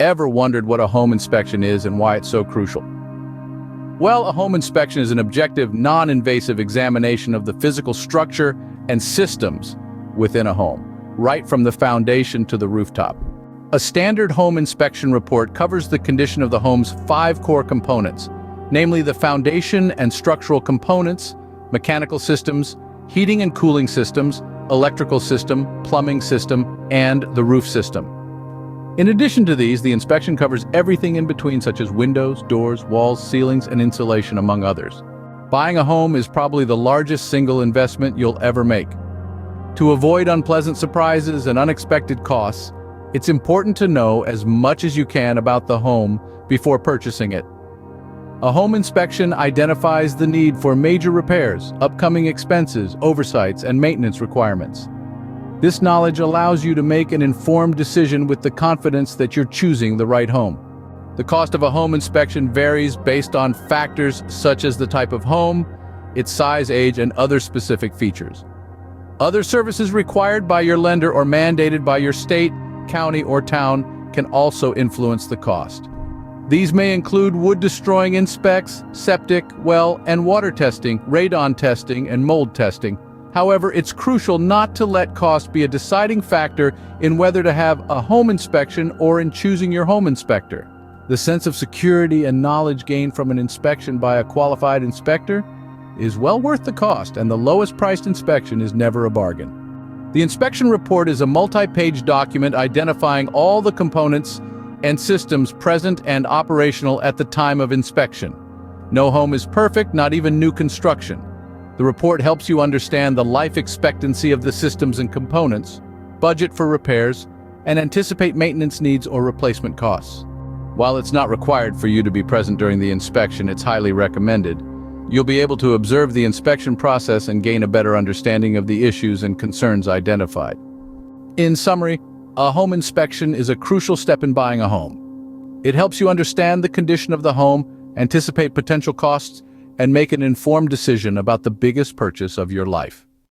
ever wondered what a home inspection is and why it's so crucial? Well, a home inspection is an objective, non-invasive examination of the physical structure and systems within a home, right from the foundation to the rooftop. A standard home inspection report covers the condition of the home's 5 core components, namely the foundation and structural components, mechanical systems, heating and cooling systems, electrical system, plumbing system, and the roof system. In addition to these, the inspection covers everything in between, such as windows, doors, walls, ceilings, and insulation, among others. Buying a home is probably the largest single investment you'll ever make. To avoid unpleasant surprises and unexpected costs, it's important to know as much as you can about the home before purchasing it. A home inspection identifies the need for major repairs, upcoming expenses, oversights, and maintenance requirements. This knowledge allows you to make an informed decision with the confidence that you're choosing the right home. The cost of a home inspection varies based on factors such as the type of home, its size, age, and other specific features. Other services required by your lender or mandated by your state, county, or town can also influence the cost. These may include wood-destroying inspects, septic, well, and water testing, radon testing, and mold testing. However, it's crucial not to let cost be a deciding factor in whether to have a home inspection or in choosing your home inspector. The sense of security and knowledge gained from an inspection by a qualified inspector is well worth the cost, and the lowest-priced inspection is never a bargain. The inspection report is a multi-page document identifying all the components and systems present and operational at the time of inspection. No home is perfect, not even new construction. The report helps you understand the life expectancy of the systems and components, budget for repairs, and anticipate maintenance needs or replacement costs. While it's not required for you to be present during the inspection, it's highly recommended. You'll be able to observe the inspection process and gain a better understanding of the issues and concerns identified. In summary, a home inspection is a crucial step in buying a home. It helps you understand the condition of the home, anticipate potential costs, and make an informed decision about the biggest purchase of your life.